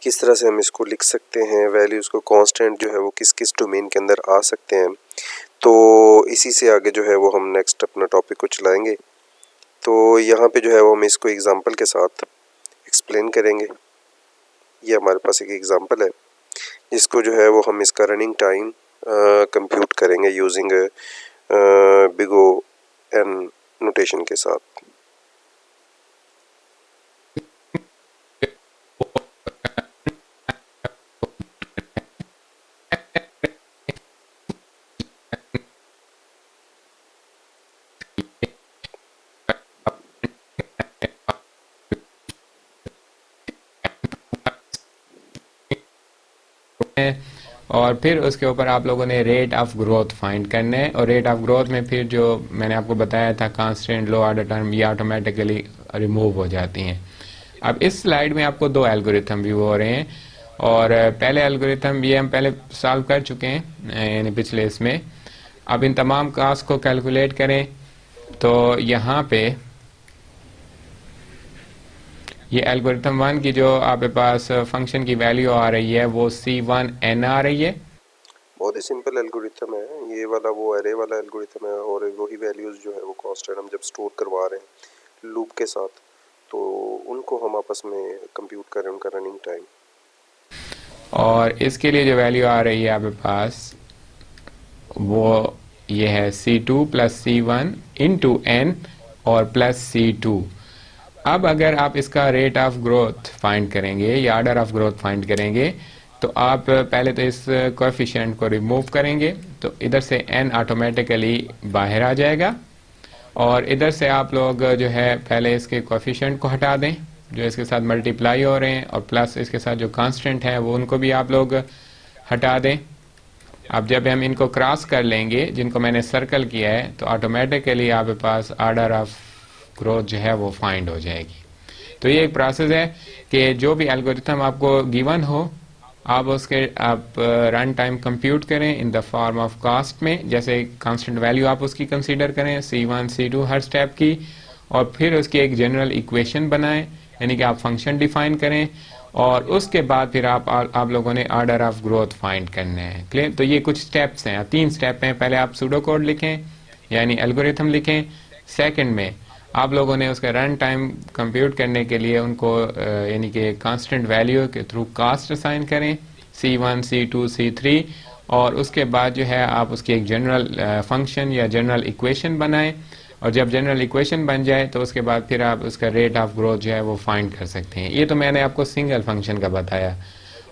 किस तरह से हम इसको लिख सकते हैं, वैल्यूज़ को कांस्टेंट जो है वो किस किस डोमेन के अंदर आ सकते हैं। तो इसी से आगे जो है वो हम नेक्स्ट अपना टॉपिक को चलाएंगे। तो यहाँ पे जो है वो हम इसको एग्जांपल के साथ एक्सप्लेन करेंगे। ये हमारे पास एक एग्जांपल है जिसको जो है वो हम इसका रनिंग टाइम कंप्यूट करेंगे using big O n notation के साथ। और फिर उसके ऊपर आप लोगों ने रेट ऑफ ग्रोथ फाइंड करना है। और रेट ऑफ ग्रोथ में फिर जो मैंने आपको बताया था कांस्टेंट लो ऑर्डर टर्म, ये ऑटोमेटिकली रिमूव हो जाती हैं। अब इस स्लाइड में आपको दो एल्गोरिथम व्यू हो रहे हैं, और पहले एल्गोरिथम ये हम पहले सॉल्व कर चुके हैं यानी पिछले इसमें। अब इन तमाम कास्ट को कैलकुलेट करें तो यहाँ पे ये एल्गोरिथम 1 की जो आपके पास फंक्शन की वैल्यू आ रही है वो C1n आ रही है। बहुत ही सिंपल एल्गोरिथम है ये वाला, वो एरे वाला एल्गोरिथम है, और वही वैल्यूज़ जो है वो कांस्टेंट हम जब स्टोर करवा रहे हैं लूप के साथ, तो उनको हम आपस में कंप्यूट करें उनका रनिंग टाइम। और इसके लिए जो वैल्यू आ रही है आपके पास वो ये है C2 plus C1 into n और प्लस C2। अब अगर आप इसका रेट ऑफ ग्रोथ फाइंड करेंगे या ऑर्डर ऑफ ग्रोथ फाइंड करेंगे तो आप पहले तो इस कोएफिशिएंट को रिमूव करेंगे, तो इधर से n ऑटोमेटिकली बाहर आ जाएगा। और इधर से आप लोग जो है पहले इसके कोएफिशिएंट को हटा दें जो इसके साथ मल्टीप्लाई हो रहे हैं, और प्लस इसके साथ जो कांस्टेंट है वो उनको भी आप लोग हटा दें। अब जब हम इनको क्रॉस कर लेंगे जिनको मैंने सर्कल किया है तो ऑटोमेटिकली आपके पास ऑर्डर ऑफ ग्रोथ जो है वो फाइंड हो जाएगी। तो ये एक प्रोसेस है कि जो भी एल्गोरिथम आपको गिवन हो आप उसके आप रन टाइम कंप्यूट करें in the form of cost में, जैसे कांस्टेंट वैल्यू आप उसकी कंसीडर करें C1 C2 हर स्टेप की, और फिर उसकी एक जनरल इक्वेशन बनाएं यानी कि आप फंक्शन डिफाइन करें, और उसके बाद फिर आप लोगों ने ऑर्डर ऑफ ग्रोथ फाइंड करना है। क्लियर? तो ये कुछ स्टेप्स हैं, 3 स्टेप हैं। पहले आप सूडो कोड लिखें यानी एल्गोरिथम लिखें। सेकंड में आप लोगों ने उसका रन टाइम कंप्यूट करने के लिए उनको यानी कि कांस्टेंट वैल्यू के थ्रू कास्ट असाइन करें C1 C2 C3, और उसके बाद जो है आप उसकी एक जनरल फंक्शन या जनरल इक्वेशन बनाएं, और जब जनरल इक्वेशन बन जाए तो उसके बाद फिर आप उसका रेट ऑफ ग्रोथ जो है वो फाइंड कर सकते हैं। ये तो मैंने आपको सिंगल फंक्शन का बताया।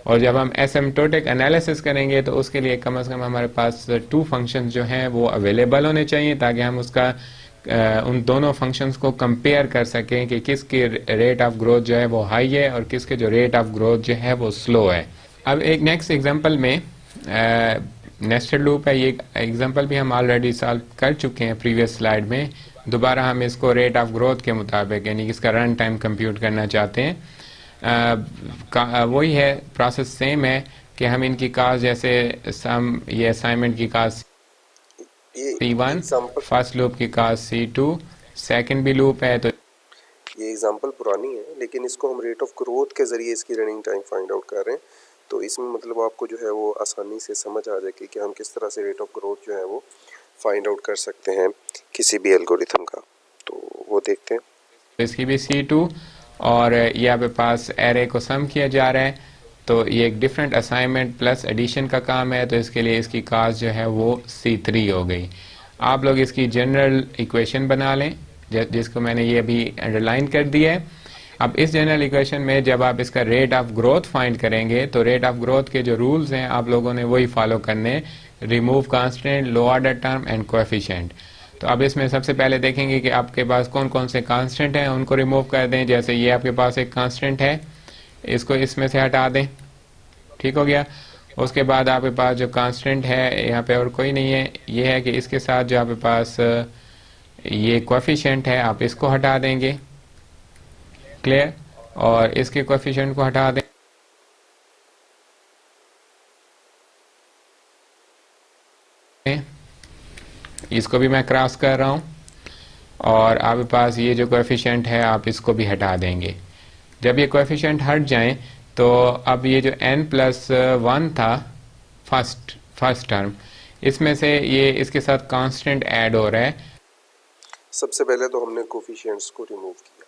और जब हम एसिम्प्टोटिक एनालिसिस करेंगे तो उसके लिए कम से कम हमारे पास 2 फंक्शंस जो हैं वो अवेलेबल होने चाहिए ताकि हम उसका उन दोनों फंक्शंस को कंपेयर कर सकें कि किसके रेट ऑफ ग्रोथ जो है वो हाई है और किसके जो रेट ऑफ ग्रोथ जो है वो स्लो है। अब एक नेक्स्ट एग्जांपल में नेस्टेड लूप है। ये एग्जांपल भी हम ऑलरेडी सॉल्व कर चुके हैं प्रीवियस स्लाइड में। दोबारा हम इसको रेट ऑफ ग्रोथ के मुताबिक यानी इसका रन टाइम कंप्यूट करना चाहते हैं। वही है, प्रोसेस सेम है कि हम इनकी कास्ट जैसे सम ये असाइनमेंट की कास्ट C1, फर्स्ट लूप की कास्ट C2, सेकंड भी लूप है। तो ये एग्जांपल पुरानी है लेकिन इसको हम रेट ऑफ ग्रोथ के ज़रिए इसकी रनिंग टाइम फाइंड आउट कर रहे हैं, तो इसमें मतलब आपको जो है वो आसानी से समझ आ जाएगी कि हम किस तरह से रेट ऑफ ग्रोथ जो है वो फाइंड आउट कर सकते हैं किसी भी एल्गोरिथम का। तो वो देखते हैं। इसकी भी C2, और ये आपके पास एरे को सम किया जा रहा है, तो ये एक डिफरेंट असाइनमेंट प्लस एडिशन का काम है, तो इसके लिए इसकी कास्ट जो है वो C3 हो गई। आप लोग इसकी जनरल इक्वेशन बना लें जिसको मैंने ये अभी अंडरलाइन कर दिया है। अब इस जनरल इक्वेशन में जब आप इसका रेट ऑफ ग्रोथ फाइंड करेंगे तो रेट ऑफ ग्रोथ के जो रूल्स हैं आप लोगों ने वही फॉलो करने, remove constant, low order term and coefficient. तो अब इसमें सबसे पहले देखेंगे कि आपके पास कौन कौन से कांस्टेंट हैं, उनको रिमूव कर दें। जैसे ये आपके पास एक कांस्टेंट है, इसको इसमें से हटा दें। ठीक हो गया। उसके बाद आपके पास जो कांस्टेंट है यहाँ पे और कोई नहीं है, ये है कि इसके साथ जो आपके पास ये कोएफिशिएंट है आप इसको हटा देंगे। क्लियर? और इसके कोएफिशिएंट को हटा दें। इसको भी मैं क्रॉस कर रहा हूं, और आपके पास ये जो कोएफिशिएंट है आप इसको भी हटा देंगे। जब ये कोएफिशिएंट हट जाएं तो अब ये जो n प्लस 1 था फर्स्ट टर्म, इसमें से ये इसके साथ कांस्टेंट ऐड हो रहा है। सबसे पहले तो हमने कोफिशिएंट्स को रिमूव किया,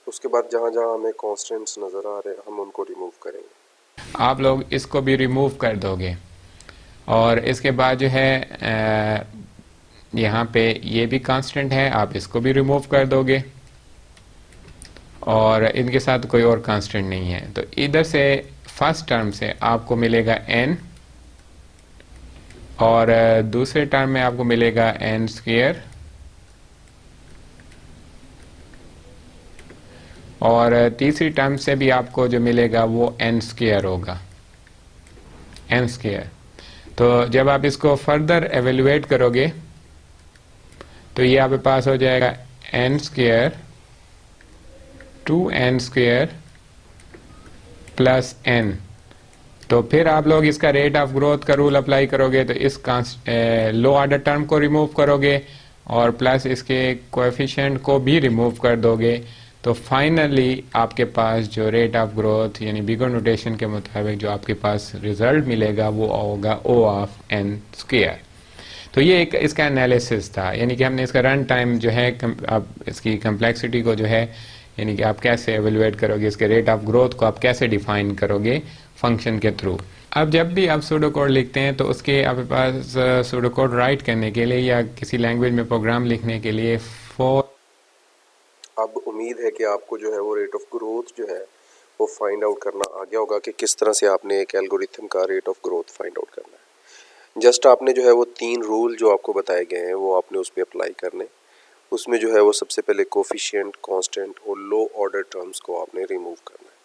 उसके बाद जहाँ जहाँ हमें कांस्टेंट्स नज़र आ रहे हैं हम उनको रिमूव करेंगे। आप लोग इसको भी रिमूव कर दोगे और इसके बाद जो है यहाँ पे ये भी कांस्टेंट है, आप इसको भी रिमूव कर दोगे और इनके साथ कोई और कांस्टेंट नहीं है। तो इधर से फर्स्ट टर्म से आपको मिलेगा n और दूसरे टर्म में आपको मिलेगा n स्क्वायर और तीसरी टर्म से भी आपको जो मिलेगा वो n स्क्वायर होगा, n स्क्वायर। तो जब आप इसको फर्दर एवेल्युएट करोगे तो ये आपके पास हो जाएगा n square 2n square plus n। तो फिर आप लोग इसका रेट ऑफ ग्रोथ का रूल अप्लाई करोगे तो इस लो ऑर्डर टर्म को रिमूव करोगे और प्लस इसके कोएफिशिएंट को भी रिमूव कर दोगे। तो फाइनली आपके पास जो रेट ऑफ ग्रोथ यानी बिगर नोटेशन के मुताबिक जो आपके पास रिजल्ट मिलेगा वो होगा O ऑफ n स्क्वायर। तो ये एक इसका एनालिसिस था, यानी कि हमने इसका रन टाइम जो है अब इसकी कम्प्लेक्सिटी को जो है यानी कि आप कैसे एवेलुएट करोगे, इसके रेट ऑफ ग्रोथ को आप कैसे डिफाइन करोगे फंक्शन के थ्रू। अब जब भी आप सूडो कोड लिखते हैं तो उसके आपके पास सूडो कोड राइट करने के लिए या किसी लैंग्वेज में प्रोग्राम लिखने के लिए अब उम्मीद है कि आपको जो है वो रेट ऑफ ग्रोथ जो है वो फाइंड आउट करना आ गया होगा कि किस तरह से आपने एक एल्गोरिथम का rate of growth find out करना है। जस्ट आपने जो है वो 3 रूल जो आपको बताए गए हैं वो आपने उस पर अप्लाई करने। उसमें जो है वो सबसे पहले कोफिशिएंट, कांस्टेंट और लो ऑर्डर टर्म्स को आपने रिमूव करना है,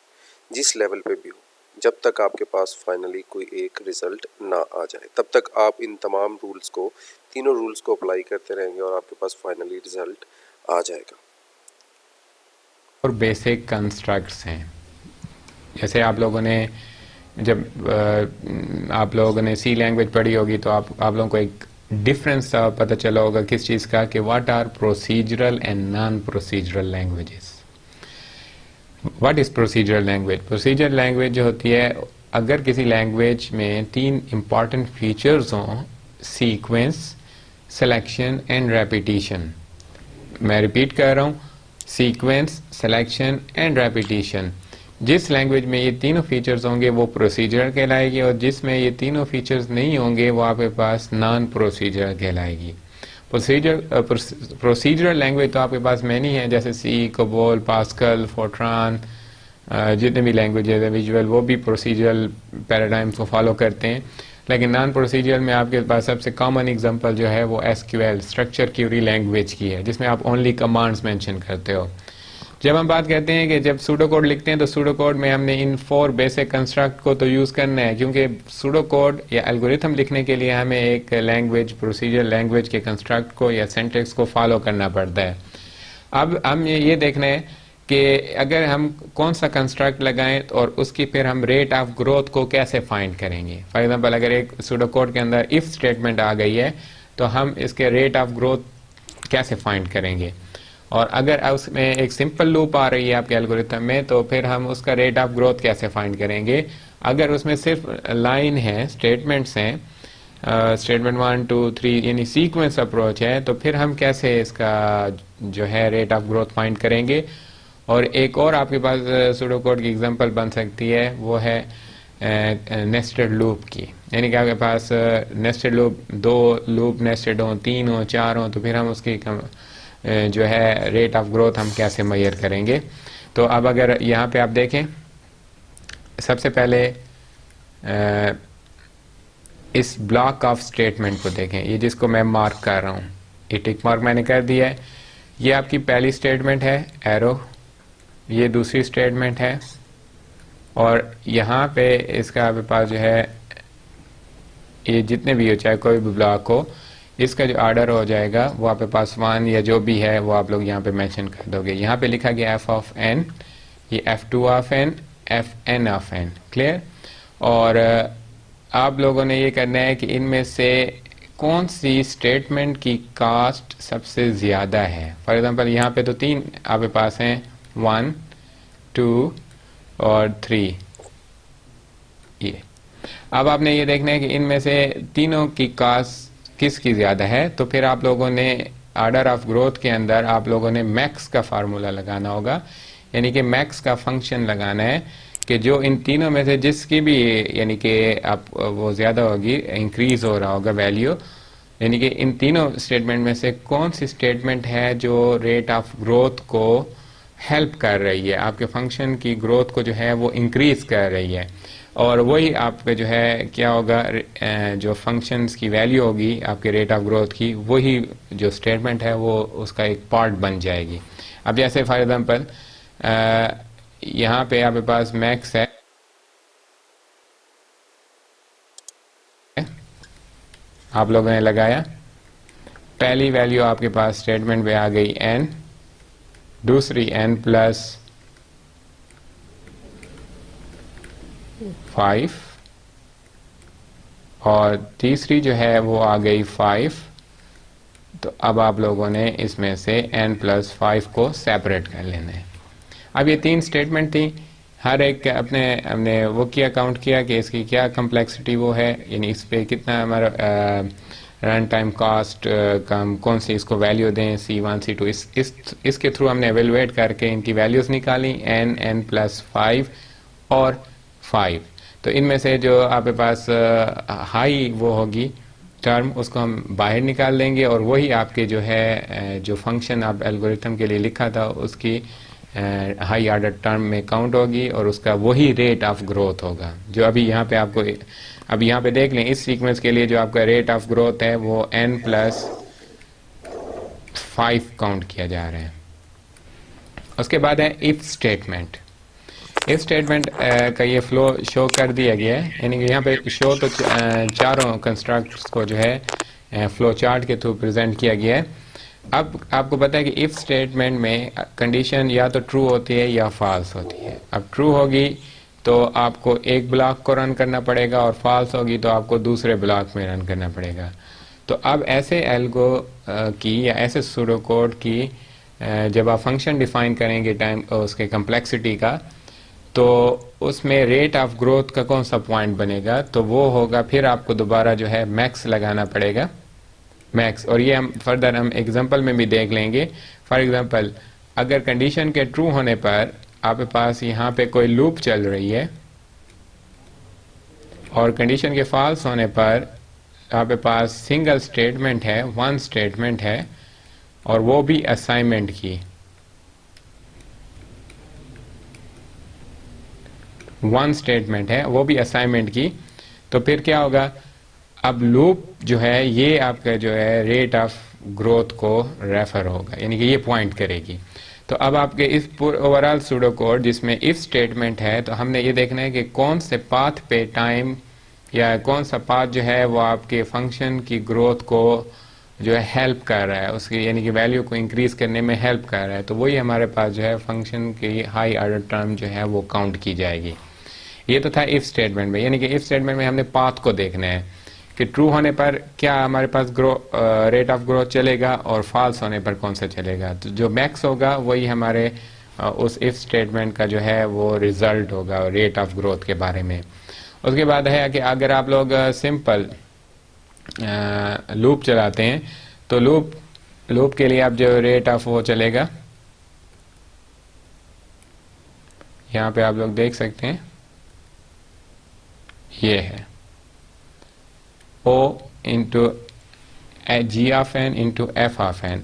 जिस लेवल पे भी हो, जब तक आपके पास फाइनली कोई एक रिज़ल्ट ना आ जाए तब तक आप इन तमाम रूल्स को, तीनों रूल्स को अप्लाई करते रहेंगे और आपके पास फाइनली रिज़ल्ट आ जाएगा। और बेसिक कंस्ट्रक्ट्स हैं, जैसे आप लोगों ने जब आप लोगों ने सी लैंग्वेज पढ़ी होगी तो आप लोगों को एक डिफरेंस पता चला होगा किस चीज़ का, कि what are procedural and non procedural languages. What is procedural language? Procedural language जो होती है, अगर किसी लैंग्वेज में 3 इम्पॉर्टेंट फीचर्स हों, सीक्वेंस, सिलेक्शन एंड रेपिटिशन। मैं रिपीट कर रहा हूँ, सीक्वेंस, सिलेक्शन एंड रेपिटिशन। जिस लैंग्वेज में ये तीनों फीचर्स होंगे वो प्रोसीजरल कहलाएगी और जिसमें ये तीनों फीचर्स नहीं होंगे वो आपके पास नॉन प्रोसीजरल कहलाएगी। प्रोसीजरल लैंग्वेज तो आपके पास मैनी है, जैसे सी, कोबोल, पास्कल, फोर्ट्रान, जितने भी लैंग्वेजेज है विजुअल, वो भी प्रोसीजरल पैराडाइम्स को फॉलो करते हैं। लेकिन नॉन प्रोसीजरल में आपके पास सबसे कॉमन एग्जांपल जो है वो SQL, स्ट्रक्चर क्यूरी लैंग्वेज की है, जिसमें आप ओनली कमांड्स मेंशन करते हो। जब हम बात करते हैं कि जब सूडो कोड लिखते हैं तो सूडो कोड में हमने इन 4 बेसिक कंस्ट्रक्ट को तो यूज़ करना है, क्योंकि सूडो कोड या एल्गोरिथम लिखने के लिए हमें एक लैंग्वेज, प्रोसीजर लैंग्वेज के कंस्ट्रक्ट को या सिंटैक्स को फॉलो करना पड़ता है। अब हम ये देखना है कि अगर हम कौन सा कंस्ट्रक्ट लगाएं और उसकी फिर हम रेट ऑफ ग्रोथ को कैसे फाइंड करेंगे। फॉर एग्जांपल, अगर एक सूडो कोड के अंदर इफ स्टेटमेंट आ गई है तो हम इसके रेट ऑफ ग्रोथ कैसे फाइंड करेंगे, और अगर उसमें एक सिंपल लूप आ रही है आपके एल्गोरिथम में तो फिर हम उसका रेट ऑफ ग्रोथ कैसे फाइंड करेंगे। अगर उसमें सिर्फ लाइन है, स्टेटमेंट्स हैं, स्टेटमेंट 1 2 3 यानी सीक्वेंस अप्रोच है, तो फिर हम कैसे इसका जो है रेट ऑफ ग्रोथ फाइंड करेंगे। और एक और आपके पास सूडो कोड की एग्जांपल बन सकती है, वो है नेस्टेड लूप की, यानी कि आपके पास नेस्टेड लूप, 2 लूप नेस्टेड हो, 3 हो, 4 हो, तो फिर हम उसकी जो है रेट ऑफ ग्रोथ हम कैसे मेजर करेंगे। तो अब अगर यहाँ पे आप देखें, सबसे पहले इस ब्लॉक ऑफ स्टेटमेंट को देखें, ये जिसको मैं मार्क कर रहा हूँ, ये टिक मार्क मैंने कर दिया है। ये आपकी पहली स्टेटमेंट है एरो, ये दूसरी स्टेटमेंट है, और यहाँ पे इसका आपके पास जो है ये जितने भी हो, चाहे कोई भी ब्लॉक हो, इसका जो ऑर्डर हो जाएगा वो आपके पास 1 या जो भी है वो आप लोग यहाँ पे मेंशन कर दोगे। यहाँ पे लिखा गया f ऑफ n, ये f2 of n, fn of n, clear. और आप लोगों ने ये करना है कि इनमें से कौन सी स्टेटमेंट की कास्ट सबसे ज़्यादा है। फॉर एग्जांपल, यहाँ पे तो 3 आपके पास हैं, 1 2 और 3, ये। अब आपने ये देखना है कि इनमें से तीनों की कास्ट किसकी ज़्यादा है, तो फिर आप लोगों ने ऑर्डर ऑफ ग्रोथ के अंदर आप लोगों ने मैक्स का फार्मूला लगाना होगा, यानी कि मैक्स का फंक्शन लगाना है कि जो इन तीनों में से जिसकी भी यानी कि आप वो ज़्यादा होगी, इंक्रीज हो रहा होगा वैल्यू, यानी कि इन तीनों स्टेटमेंट में से कौन सी स्टेटमेंट है जो रेट ऑफ ग्रोथ को हेल्प कर रही है, आपके फंक्शन की ग्रोथ को जो है वो इंक्रीज कर रही है, और वही आपका जो है क्या होगा, जो फंक्शंस की वैल्यू होगी आपके रेट ऑफ ग्रोथ की, वही जो स्टेटमेंट है वो उसका एक पार्ट बन जाएगी। अब जैसे फॉर एग्जांपल यहाँ पे आपके पास मैक्स है, आप लोगों ने लगाया, पहली वैल्यू आपके पास स्टेटमेंट में आ गई n, दूसरी n प्लस 5 और तीसरी जो है वो आ गई 5। तो अब आप लोगों ने इसमें से n प्लस 5 को सेपरेट कर लेना है। अब ये तीन स्टेटमेंट थी, हर एक अपने हमने वो किया, काउंट किया कि इसकी क्या कम्प्लेक्सिटी वो है, यानी इस पे कितना हमारा रन टाइम कॉस्ट कम, कौन सी इसको वैल्यू दें, C1 C2, इसके थ्रू हमने एवेलुएट करके इनकी वैल्यूज़ निकाली n प्लस 5 और 5। तो इनमें से जो आपके पास हाई वो होगी टर्म, उसको हम बाहर निकाल देंगे और वही आपके जो है जो फंक्शन आप एल्गोरिथम के लिए लिखा था उसकी हाई ऑर्डर टर्म में काउंट होगी और उसका वही रेट ऑफ ग्रोथ होगा जो अभी यहाँ पे आपको, अभी यहाँ पे देख लें इस सीक्वेंस के लिए जो आपका रेट ऑफ ग्रोथ है वो n प्लस 5 काउंट किया जा रहा है। उसके बाद है इफ स्टेटमेंट। इफ स्टेटमेंट का ये फ्लो शो कर दिया गया है, यानी कि यहाँ पे शो तो चारों कंस्ट्रक्ट्स को जो है फ्लो चार्ट के थ्रू प्रेजेंट किया गया है। अब आपको पता है कि इफ स्टेटमेंट में कंडीशन या तो ट्रू होती है या फॉल्स होती है। अब ट्रू होगी तो आपको एक ब्लॉक को रन करना पड़ेगा और फॉल्स होगी तो आपको दूसरे ब्लॉक में रन करना पड़ेगा। तो अब ऐसे एल्गो की या ऐसे सूडो कोड की जब आप फंक्शन डिफाइन करेंगे टाइम उसके कम्प्लेक्सिटी का, तो उसमें रेट ऑफ ग्रोथ का कौन सा पॉइंट बनेगा, तो वो होगा फिर आपको दोबारा जो है मैक्स लगाना पड़ेगा, मैक्स। और ये हम फर्दर हम एग्जांपल में भी देख लेंगे। फॉर एग्जांपल अगर कंडीशन के ट्रू होने पर आपके पास यहाँ पे कोई लूप चल रही है और कंडीशन के फॉल्स होने पर आपके पास सिंगल स्टेटमेंट है, वन स्टेटमेंट है और वो भी असाइनमेंट की, वन स्टेटमेंट है वो भी असाइनमेंट की, तो फिर क्या होगा, अब लूप जो है ये आपका जो है रेट ऑफ ग्रोथ को रेफर होगा, यानी कि ये पॉइंट करेगी। तो अब आपके इस ओवरऑल सूडो कोड जिसमें इफ स्टेटमेंट है, तो हमने ये देखना है कि कौन से पाथ पे टाइम या कौन सा पाथ जो है वो आपके फंक्शन की ग्रोथ को जो है हेल्प कर रहा है, उसकी यानी कि वैल्यू को इंक्रीज करने में हेल्प कर रहा है। तो वही हमारे पास जो है फंक्शन की हाई ऑर्डर टर्म जो है वो काउंट की जाएगी। ये तो था इफ स्टेटमेंट में, यानी कि इफ स्टेटमेंट में हमने पाथ को देखना है कि ट्रू होने पर क्या हमारे पास रेट ऑफ ग्रोथ चलेगा और फॉल्स होने पर कौन सा चलेगा। तो जो मैक्स होगा वही हमारे उस इफ स्टेटमेंट का जो है वो रिजल्ट होगा रेट ऑफ ग्रोथ के बारे में। उसके बाद है कि अगर आप लोग सिंपल लूप चलाते हैं तो लूप के लिए आप जो रेट ऑफ वो चलेगा, यहाँ पे आप लोग देख सकते हैं ये है O into g of n into f of n.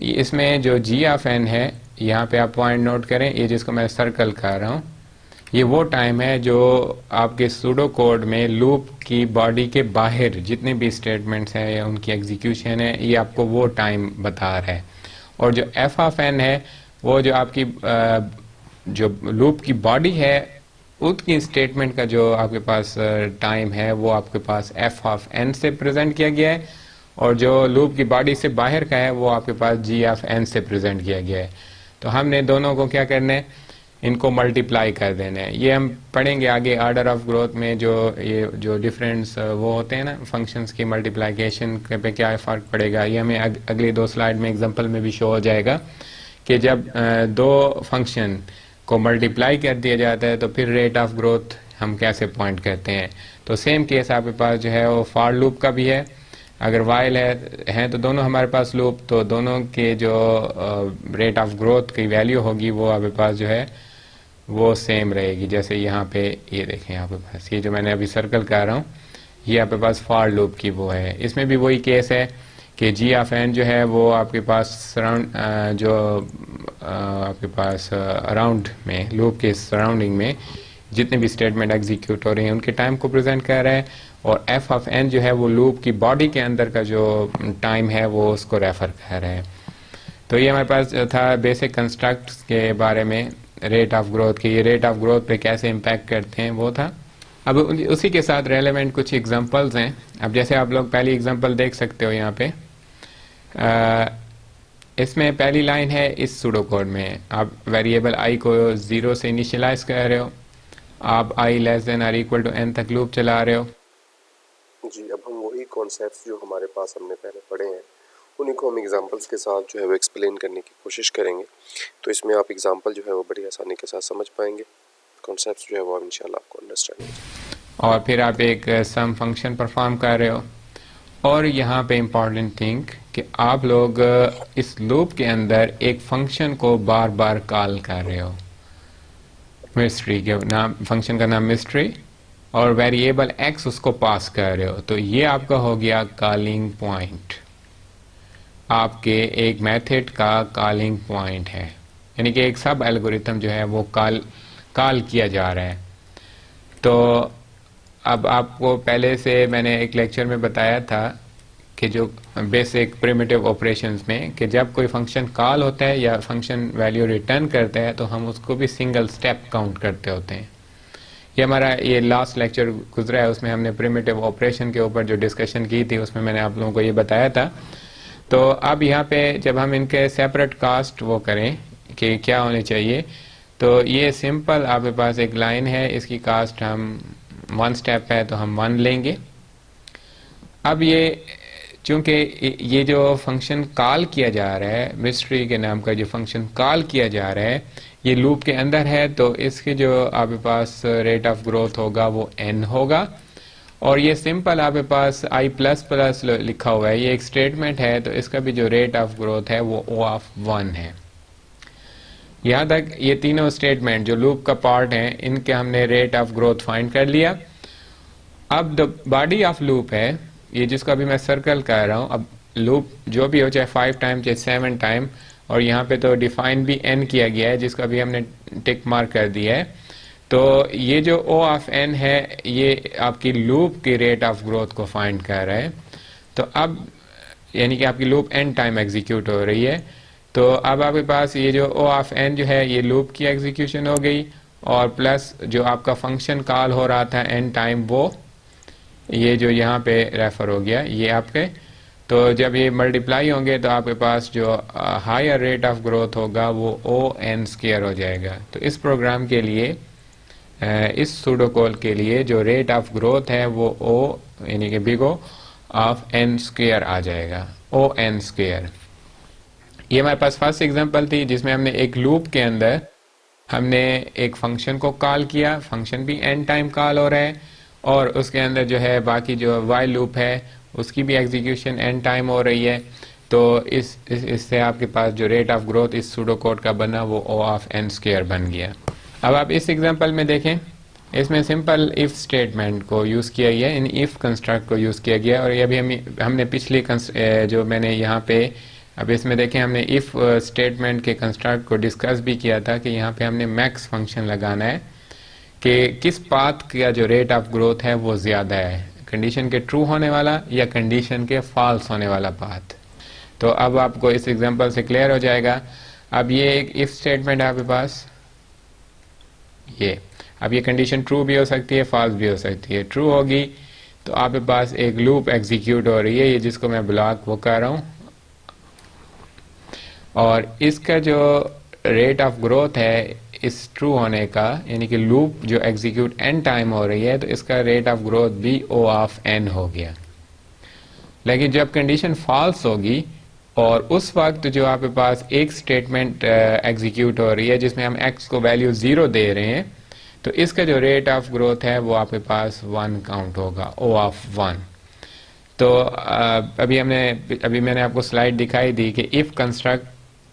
इसमें जो जी ऑफ एन है यहाँ पे आप पॉइंट नोट करें, ये जिसको मैं सर्कल कर रहा हूँ, ये वो टाइम है जो आपके सूडो कोड में लूप की बॉडी के बाहर जितने भी स्टेटमेंट्स हैं या उनकी एग्जीक्यूशन है, ये आपको वो टाइम बता रहा है। और जो एफ ऑफ एन है वो जो आपकी जो लूप की बॉडी है उसकी स्टेटमेंट का जो आपके पास टाइम है वो आपके पास एफ ऑफ एन से प्रेजेंट किया गया है, और जो लूप की बॉडी से बाहर का है वो आपके पास जी ऑफ एन से प्रेजेंट किया गया है। तो हमने दोनों को क्या करना है, इनको मल्टीप्लाई कर देना है। ये हम पढ़ेंगे आगे ऑर्डर ऑफ ग्रोथ में, जो ये जो डिफरेंस वो होते हैं ना फंक्शंस की मल्टीप्लिकेशन पे क्या फ़र्क पड़ेगा, ये हमें अगली दो स्लाइड में एग्जांपल में भी शो हो जाएगा कि जब दो फंक्शन को मल्टीप्लाई कर दिया जाता है तो फिर रेट ऑफ ग्रोथ हम कैसे पॉइंट करते हैं। तो सेम केस आपके पास जो है वो फॉर लूप का भी है। अगर वाइल है तो दोनों हमारे पास लूप, तो दोनों के जो रेट ऑफ ग्रोथ की वैल्यू होगी वो आपके पास जो है वो सेम रहेगी। जैसे यहाँ पे ये देखें, यहाँ पे पास ये जो मैंने अभी सर्कल कर रहा हूँ ये आपके पास फॉर लूप की वो है। इसमें भी वही केस है कि जी ऑफ एन जो है वो आपके पास सराउंड जो आपके पास अराउंड में लूप के सराउंडिंग में जितने भी स्टेटमेंट एग्जीक्यूट हो रहे हैं उनके टाइम को प्रेजेंट कर रहा है, और एफ ऑफ एन जो है वो लूप की बॉडी के अंदर का जो टाइम है वो उसको रेफर कर रहा है। तो ये हमारे पास था बेसिक कंस्ट्रक्ट के बारे में रेट ऑफ ग्रोथ की, ये रेट ऑफ ग्रोथ पे कैसे इम्पैक्ट करते हैं वो था। अब उसी के साथ रेलेवेंट कुछ एग्जांपल्स हैं। अब जैसे आप लोग पहली एग्जांपल देख सकते हो यहाँ पे, इसमें पहली लाइन है इस सूडो कोड में आप वेरिएबल आई को 0 से इनिशियलाइज कर रहे हो, आप i less than or equal to n तक लूप चला रहे हो। जी, अब हम वही कॉन्सेप्ट्स जो हमारे पास हमने पहले पढ़े हैं उन्हीं को हम एग्जांपल्स के साथ जो है वो एक्सप्लेन करने की कोशिश करेंगे। तो इसमें आप एग्जांपल जो है वो बड़ी आसानी के साथ समझ पाएंगे, कॉन्सेप्ट्स जो है वो इंशाल्लाह आपको अंडरस्टैंड हो जाएंगे। और फिर आप एक सम फंक्शन परफॉर्म कर रहे हो, और यहाँ पे इम्पॉर्टेंट थिंग कि आप लोग इस लूप के अंदर एक फंक्शन को बार बार कॉल कर रहे हो। मिस्ट्री के नाम, फंक्शन का नाम मिस्ट्री, और वेरिएबल एक्स उसको पास कर रहे हो। तो ये आपका हो गया कॉलिंग पॉइंट, आपके एक मेथड का कॉलिंग पॉइंट है, यानी कि एक सब एल्गोरिथम जो है वो कॉल किया जा रहा है। तो अब आपको पहले से मैंने एक लेक्चर में बताया था कि जो बेसिक प्रिमिटिव ऑपरेशंस में कि जब कोई फंक्शन कॉल होता है या फंक्शन वैल्यू रिटर्न करता है तो हम उसको भी सिंगल स्टेप काउंट करते होते हैं। ये हमारा ये लास्ट लेक्चर गुजरा है, उसमें हमने प्रिमिटिव ऑपरेशन के ऊपर जो डिस्कशन की थी उसमें मैंने आप लोगों को ये बताया था। तो अब यहाँ पे जब हम इनके सेपरेट कास्ट वो करें कि क्या होने चाहिए, तो ये सिंपल आपके पास एक लाइन है, इसकी कास्ट हम 1 स्टेप है तो हम 1 लेंगे। अब ये चूंकि ये जो फंक्शन कॉल किया जा रहा है, मिस्ट्री के नाम का जो फंक्शन कॉल किया जा रहा है ये लूप के अंदर है, तो इसके जो आपके पास रेट ऑफ ग्रोथ होगा वो n होगा, और ये सिंपल आपके पास i प्लस प्लस लिखा हुआ है, ये एक स्टेटमेंट है, तो इसका भी जो रेट ऑफ ग्रोथ है वो o ऑफ 1 है। यहाँ तक ये तीनों स्टेटमेंट जो लूप का पार्ट है इनके हमने रेट ऑफ ग्रोथ फाइंड कर लिया। अब द बॉडी ऑफ लूप है ये जिसको अभी मैं सर्कल कर रहा हूँ, अब लूप जो भी हो चाहे 5 टाइम चाहे 7 टाइम, और यहाँ पे तो डिफाइन भी n किया गया है जिसका भी हमने टिक मार्क कर दिया है। तो ये जो o ऑफ n है ये आपकी लूप की रेट ऑफ ग्रोथ को फाइंड कर रहा है। तो अब यानी कि आपकी लूप n टाइम एग्जीक्यूट हो रही है, तो अब आपके पास ये जो o ऑफ n जो है ये लूप की एग्जीक्यूशन हो गई, और प्लस जो आपका फंक्शन कॉल हो रहा था n टाइम वो ये जो यहाँ पे रेफर हो गया ये आपके। तो जब ये मल्टीप्लाई होंगे तो आपके पास जो हायर रेट ऑफ ग्रोथ होगा वो o(n)² हो जाएगा। तो इस प्रोग्राम के लिए इस सूडोकोड के लिए जो रेट ऑफ ग्रोथ है वो o यानी कि बिग O ऑफ n² आ जाएगा, o(n)²। ये हमारे पास फर्स्ट एग्जांपल थी जिसमें हमने एक लूप के अंदर हमने एक फंक्शन को कॉल किया, फंक्शन भी n टाइम कॉल हो रहा है, और उसके अंदर जो है बाकी जो वाइल लूप है उसकी भी एग्जीक्यूशन n टाइम हो रही है। तो इससे आपके पास जो रेट ऑफ ग्रोथ इस सूडो कोड का बना वो o ऑफ n² बन गया। अब आप इस एग्जांपल में देखें, इसमें सिंपल इफ स्टेटमेंट को यूज़ किया गया, इन इफ कंस्ट्रक्ट को यूज़ किया गया, और ये भी हमने पिछले जो मैंने यहाँ पे अब इसमें देखें हमने इफ स्टेटमेंट के कंस्ट्रक्ट को डिस्कस भी किया था कि यहाँ पे हमने मैक्स फंक्शन लगाना है कि किस पाथ का जो रेट ऑफ ग्रोथ है वो ज़्यादा है, कंडीशन के ट्रू होने वाला या कंडीशन के फॉल्स होने वाला पाथ। तो अब आपको इस एग्जांपल से क्लियर हो जाएगा। अब ये एक इफ स्टेटमेंट है आपके पास, ये अब ये कंडीशन ट्रू भी हो सकती है फॉल्स भी हो सकती है। ट्रू होगी तो आपके पास एक लूप एग्जीक्यूट हो रही है, ये जिसको मैं ब्लॉक वो कर रहा हूँ, और इसका जो रेट ऑफ ग्रोथ है इस ट्रू होने का यानी कि लूप जो एग्जीक्यूट n टाइम हो रही है तो इसका रेट ऑफ ग्रोथ भी o ऑफ n हो गया। लेकिन जब कंडीशन फॉल्स होगी और उस वक्त जो आपके पास एक स्टेटमेंट एग्जीक्यूट हो रही है जिसमें हम x को वैल्यू 0 दे रहे हैं, तो इसका जो रेट ऑफ ग्रोथ है वो आपके पास 1 काउंट होगा, ओ ऑफ 1। तो अभी मैंने आपको स्लाइड दिखाई दी कि इफ़ कंस्ट्रक्ट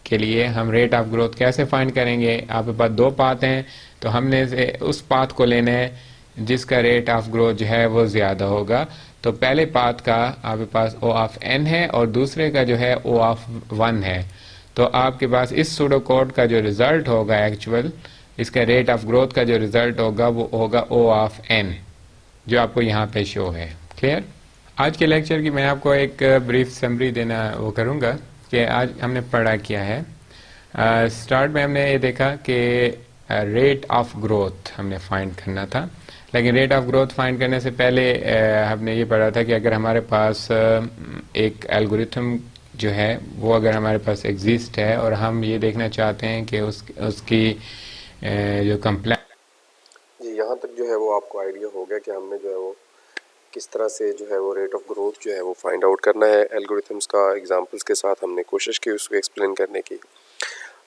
के लिए हम रेट ऑफ ग्रोथ कैसे फाइंड करेंगे। आपके पास दो पाथ हैं, तो हमने से उस पाथ को लेना है जिसका रेट ऑफ ग्रोथ जो है वो ज़्यादा होगा। तो पहले पाथ का आपके पास ओ ऑफ n है और दूसरे का जो है ओ ऑफ 1 है। तो आपके पास इस सूडो कोड का जो रिज़ल्ट होगा एक्चुअल, इसका रेट ऑफ ग्रोथ का जो रिज़ल्ट होगा वो होगा ओ ऑफ n, जो आपको यहाँ पे शो है। क्लियर? आज के लेक्चर की मैं आपको एक ब्रीफ समरी देना वो करूँगा कि आज हमने पढ़ा क्या है। स्टार्ट में हमने ये देखा कि रेट ऑफ ग्रोथ हमने फाइंड करना था, लेकिन रेट ऑफ ग्रोथ फाइंड करने से पहले हमने ये पढ़ा था कि अगर हमारे पास एक एल्गोरिथम जो है वो अगर हमारे पास एग्जिस्ट है और हम ये देखना चाहते हैं कि उसकी जो कंप्लेक्स जी, यहाँ तक जो है वो आपको आइडिया हो गया कि हमने जो है वो किस तरह से जो है वो रेट ऑफ ग्रोथ जो है वो फाइंड आउट करना है। एल्गोरिथम्स का एग्जांपल्स के साथ हमने कोशिश की उसको एक्सप्लेन करने की।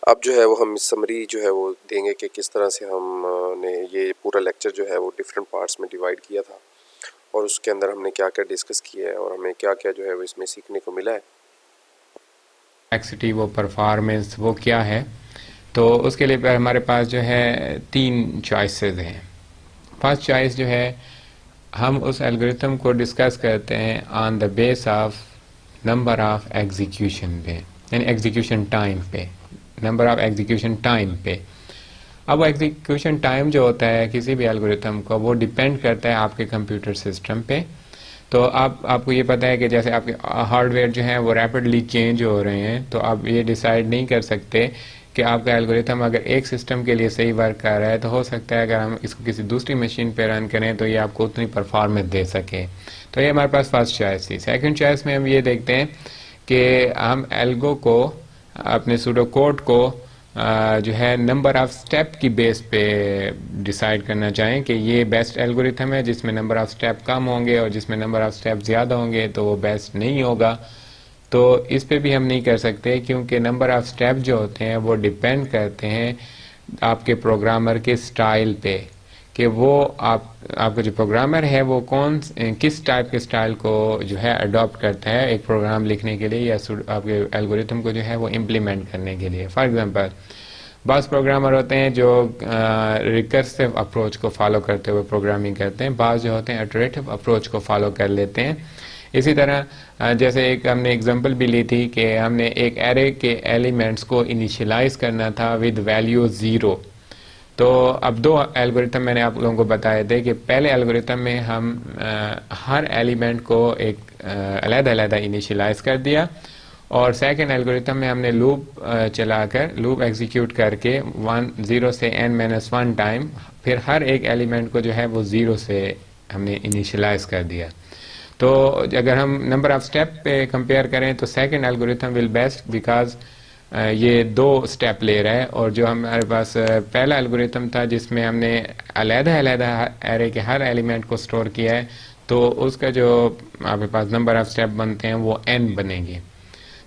अब जो है वो हम समरी जो है वो देंगे कि किस तरह से हमने ये पूरा लेक्चर जो है वो डिफरेंट पार्ट्स में डिवाइड किया था और उसके अंदर हमने क्या क्या डिस्कस किया है और हमें क्या क्या जो है वो इसमें सीखने को मिला है। एक्सिटी वो परफॉर्मेंस वो क्या है, तो उसके लिए हमारे पास जो है 3 चॉइसेस हैं। फर्स्ट चॉइस जो है, हम उस एल्गोरिथम को डिस्कस करते हैं on the base of number of execution पे, यानी एग्जीक्यूशन टाइम पे, नंबर ऑफ एग्जीक्यूशन टाइम पे। अब एग्जीक्यूशन टाइम जो होता है किसी भी एल्गोरिथम को, वो डिपेंड करता है आपके कंप्यूटर सिस्टम पे। तो आपको ये पता है कि जैसे आपके हार्डवेयर जो है वो रैपिडली चेंज हो रहे हैं, तो आप ये डिसाइड नहीं कर सकते कि आपका एल्गोरिथम अगर एक सिस्टम के लिए सही वर्क कर रहा है तो हो सकता है अगर हम इसको किसी दूसरी मशीन पे रन करें तो ये आपको उतनी परफॉर्मेंस दे सके। तो ये हमारे पास फर्स्ट चॉइस थी। सेकंड चॉइस में हम ये देखते हैं कि हम एल्गो को, अपने सूडो कोड को जो है नंबर ऑफ स्टेप की बेस पे डिसाइड करना चाहें कि ये बेस्ट एल्गोरिथम है जिसमें नंबर ऑफ स्टेप कम होंगे और जिसमें नंबर ऑफ स्टेप ज़्यादा होंगे तो वो बेस्ट नहीं होगा। तो इस पे भी हम नहीं कर सकते क्योंकि नंबर ऑफ स्टेप जो होते हैं वो डिपेंड करते हैं आपके प्रोग्रामर के स्टाइल पे, कि वो आपका जो प्रोग्रामर है वो किस टाइप के स्टाइल को जो है अडॉप्ट करता है एक प्रोग्राम लिखने के लिए या आपके एल्गोरिथम को जो है वो इम्प्लीमेंट करने के लिए। फॉर एग्जांपल, बाज़ प्रोग्रामर होते हैं जो रिकर्सिव अप्रोच को फॉलो करते हुए प्रोग्रामिंग करते हैं, बाज़ जो होते हैं इटरेटिव अप्रोच को फॉलो कर लेते हैं। इसी तरह जैसे एक हमने एग्जांपल भी ली थी कि हमने एक एरे के एलिमेंट्स को इनिशियलाइज करना था विद वैल्यू 0। तो अब दो एल्गोरिथम मैंने आप लोगों को बताए थे कि पहले एल्गोरिथम में हम हर एलिमेंट को एक अलग-अलग इनिशियलाइज कर दिया और सेकंड एल्गोरिथम में हमने लूप चलाकर, लूप एग्जीक्यूट करके 0 से n-1 टाइम फिर हर एक एलिमेंट को जो है वो 0 से हमने इनिशियलाइज कर दिया। तो अगर हम नंबर ऑफ स्टेप पे कंपेयर करें तो second algorithm will best because ये 2 स्टेप ले रहा है, और जो हमारे पास पहला एल्गोरिथम था जिसमें हमने अलग-अलग एरे के हर एलिमेंट को स्टोर किया है तो उसका जो आपके पास नंबर ऑफ स्टेप बनते हैं वो n बनेंगे।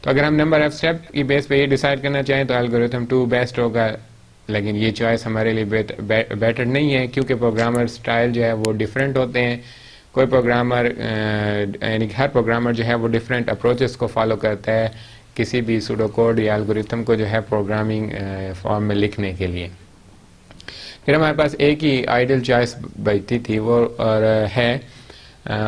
तो अगर हम नंबर ऑफ स्टेप की बेस पे ये डिसाइड करना चाहें तो एल्गोरिथम 2 बेस्ट होगा, लेकिन ये चॉइस हमारे लिए बेटर नहीं है क्योंकि प्रोग्रामर स्टाइल जो है वो डिफरेंट होते हैं। कोई प्रोग्रामर यानी हर प्रोग्रामर जो है वो डिफरेंट अप्रोचेस को फॉलो करता है किसी भी सूडो कोड या एल्गोरिथम को जो है प्रोग्रामिंग फॉर्म में लिखने के लिए। फिर हमारे पास एक ही आइडियल चॉइस बचती थी वो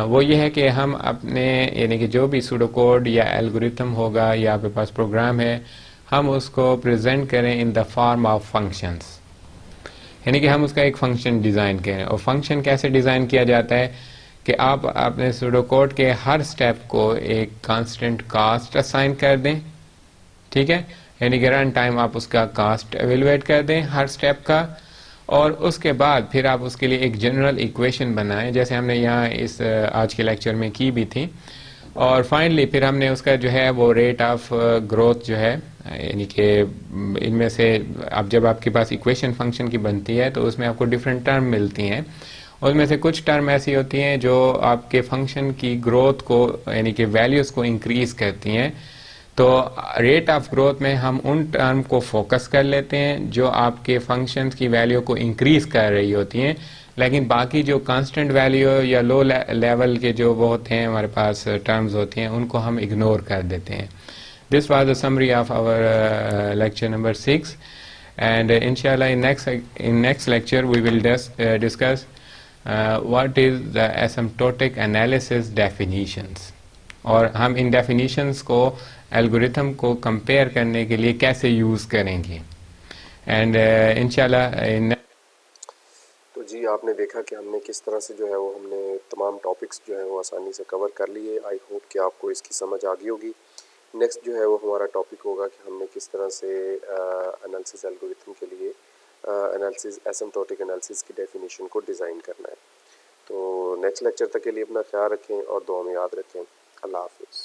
वो ये है कि हम अपने यानी कि जो भी सूडो कोड या एल्गोरिथम होगा या आपके पास प्रोग्राम है, हम उसको प्रेजेंट करें in the form of functions, यानी कि हम उसका एक फंक्शन डिज़ाइन करें। और फंक्शन कैसे डिज़ाइन किया जाता है कि आप अपने सूडो कोड के हर स्टेप को एक कांस्टेंट कास्ट असाइन कर दें, ठीक है, यानी कि रन टाइम आप उसका कास्ट एवेलुएट कर दें हर स्टेप का, और उसके बाद फिर आप उसके लिए एक जनरल इक्वेशन बनाएं जैसे हमने यहाँ इस आज के लेक्चर में की भी थी। और फाइनली फिर हमने उसका जो है वो रेट ऑफ ग्रोथ जो है, यानी कि इनमें से अब जब आपके पास इक्वेशन फंक्शन की बनती है तो उसमें आपको डिफरेंट टर्म मिलती हैं, उसमें से कुछ टर्म ऐसी होती हैं जो आपके फंक्शन की ग्रोथ को यानी कि वैल्यूज़ को इंक्रीज़ करती हैं। तो रेट ऑफ ग्रोथ में हम उन टर्म को फोकस कर लेते हैं जो आपके फंक्शंस की वैल्यू को इंक्रीज कर रही होती हैं, लेकिन बाकी जो कांस्टेंट वैल्यू या लो लेवल के जो वो होते हैं हमारे पास टर्म्स होती हैं उनको हम इग्नोर कर देते हैं. This was the summary of our lecture number 6, and inshallah in next lecture we will discuss what is the asymptotic analysis definitions, और हम इन डेफिनेशंस को एल्गोरिथम को कंपेयर करने के लिए कैसे यूज़ करेंगे. एंड इंशाल्लाह तो जी आपने देखा कि हमने किस तरह से जो है वो हमने तमाम टॉपिक्स जो है वो आसानी से कवर कर लिए. आई होप कि आपको इसकी समझ आ गई होगी. नेक्स्ट जो है वो हमारा टॉपिक होगा कि हमने किस तरह से एनालिसिस एल्गोरिथम के लिए एनालिसिस एसिम्प्टोटिक एनालिसिस की डेफिनेशन को डिज़ाइन करना है. तो नेक्स्ट लेक्चर तक के लिए अपना ख्याल रखें और दुआ में याद रखें. अल्लाह हाफिज़.